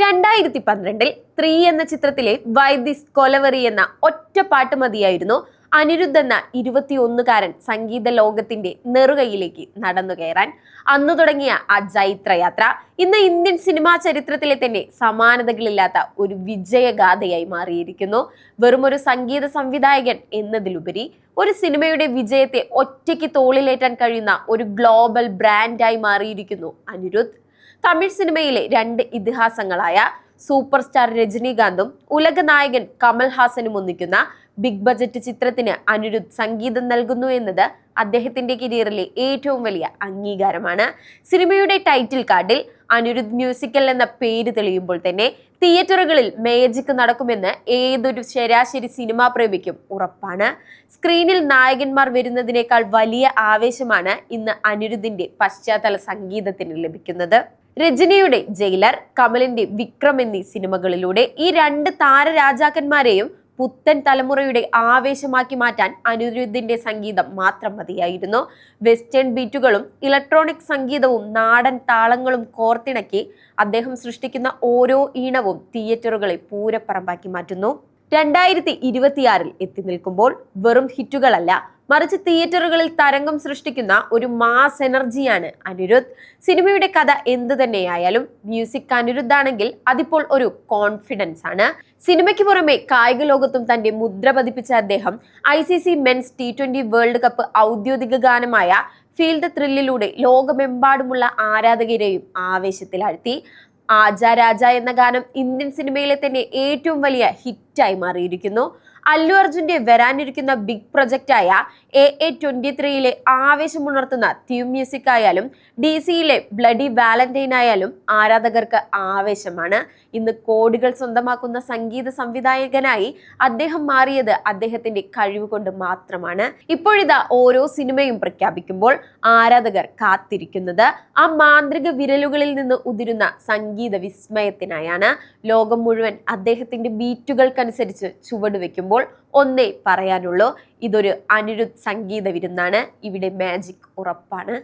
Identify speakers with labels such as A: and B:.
A: 2012 three എന്ന ചിത്രത്തിലെ why this kolaveri എന്ന ഒറ്റ പാട്ട് മതിയായിരുന്നു അനിരുദ്ധ് എന്ന 21കാരൻ സംഗീത ലോകത്തിന്റെ നെറുകയിലേക്ക് നടന്നു കയറാൻ. അന്നു തുടങ്ങിയ ആ ജൈത്രയാത്ര ഇന്ന് ഇന്ത്യൻ സിനിമാ ചരിത്രത്തിലെ തന്നെ സമാനതകളില്ലാത്ത ഒരു വിജയഗാഥയായി മാറിയിരിക്കുന്നു. വെറും ഒരു സംഗീത സംവിധായകൻ എന്നതിലുപരി ഒരു സിനിമയുടെ വിജയത്തെ ഒറ്റയ്ക്ക് തോളിലേറ്റാൻ കഴിയുന്ന ഒരു ഗ്ലോബൽ ബ്രാൻഡായി മാറിയിരിക്കുന്നു അനിരുദ്ധ്. തമിഴ് സിനിമയിലെ രണ്ട് ഇതിഹാസങ്ങളായ സൂപ്പർ സ്റ്റാർ രജനീകാന്തും ഉലക നായകൻ കമൽഹാസനും ഒന്നിക്കുന്ന ബിഗ് ബജറ്റ് ചിത്രത്തിന് അനിരുദ്ധ് സംഗീതം നൽകുന്നു എന്നത് അദ്ദേഹത്തിന്റെ കരിയറിലെ ഏറ്റവും വലിയ അംഗീകാരമാണ്. സിനിമയുടെ ടൈറ്റിൽ കാർഡിൽ അനിരുദ്ധ് മ്യൂസിക്കൽ എന്ന പേര് തെളിയുമ്പോൾ തന്നെ തിയേറ്ററുകളിൽ മാജിക് നടക്കുമെന്ന് ഏതൊരു ശരാശരി സിനിമാ പ്രേമിക്കും ഉറപ്പാണ്. സ്ക്രീനിൽ നായകന്മാർ വരുന്നതിനേക്കാൾ വലിയ ആവേശമാണ് ഇന്ന് അനിരുദ്ധിന്റെ പശ്ചാത്തല സംഗീതത്തിന് ലഭിക്കുന്നത്. രജനിയുടെ ജയിലർ, കമലിന്റെ വിക്രം എന്നീ സിനിമകളിലൂടെ ഈ രണ്ട് താരരാജാക്കന്മാരെയും പുത്തൻ തലമുറയുടെ ആവേശമാക്കി മാറ്റാൻ അനിരുദ്ധിന്റെ സംഗീതം മാത്രം മതിയായിരുന്നു. വെസ്റ്റേൺ ബീറ്റുകളും ഇലക്ട്രോണിക് സംഗീതവും നാടൻ താളങ്ങളും കോർത്തിണക്കി അദ്ദേഹം സൃഷ്ടിക്കുന്ന ഓരോ ഈണവും തിയേറ്ററുകളെ പൂരപ്പറമ്പാക്കി മാറ്റുന്നു. 2026 എത്തി നിൽക്കുമ്പോൾ വെറും ഹിറ്റുകളല്ല, മറിച്ച് തിയേറ്ററുകളിൽ തരംഗം സൃഷ്ടിക്കുന്ന ഒരു മാസ് എനർജിയാണ് അനിരുദ്ധ്. സിനിമയുടെ കഥ എന്തു തന്നെയായാലും മ്യൂസിക് അനിരുദ്ധ് ആണെങ്കിൽ അതിപ്പോൾ ഒരു കോൺഫിഡൻസ് ആണ്. സിനിമയ്ക്ക് പുറമെ കായിക ലോകത്തും തന്റെ മുദ്ര പതിപ്പിച്ച അദ്ദേഹം ICC men's T20 world cup ഔദ്യോഗിക ഗാനമായ ഫീൽ ദ ത്രില്ലിലൂടെ ലോകമെമ്പാടുമുള്ള ആരാധകരെയും ആവേശത്തിലാഴ്ത്തി. ആജാ രാജ എന്ന ഗാനം ഇന്ത്യൻ സിനിമയിലെ തന്നെ ഏറ്റവും വലിയ ഹിറ്റായി മാറിയിരിക്കുന്നു. അല്ലു അർജുന്റെ വരാനിരിക്കുന്ന ബിഗ് പ്രൊജക്റ്റായ AA23 ആവേശമുണർത്തുന്ന തീം മ്യൂസിക് ആയാലും DC ബ്ലഡി വാലന്റൈൻ ആയാലും ആരാധകർക്ക് ആവേശമാണ്. ഇന്ന് കോടികൾ സ്വന്തമാക്കുന്ന സംഗീത സംവിധായകനായി അദ്ദേഹം മാറിയത് അദ്ദേഹത്തിന്റെ കഴിവ് കൊണ്ട് മാത്രമാണ്. ഇപ്പോഴിതാ ഓരോ സിനിമയും പ്രഖ്യാപിക്കുമ്പോൾ ആരാധകർ കാത്തിരിക്കുന്നത് ആ മാന്ത്രിക വിരലുകളിൽ നിന്ന് ഉതിരുന്ന സംഗീത വിസ്മയത്തിനായാണ്. ലോകം മുഴുവൻ അദ്ദേഹത്തിന്റെ ബീറ്റുകൾക്കനുസരിച്ച് ചുവടുവെക്കുമ്പോൾ ഒന്നേ പറയാനുള്ളൂ, ഇതൊരു അനിരുദ്ധ് സംഗീത വിരുന്നാണ്. ഇവിടെ മാജിക് ഉറപ്പാണ്.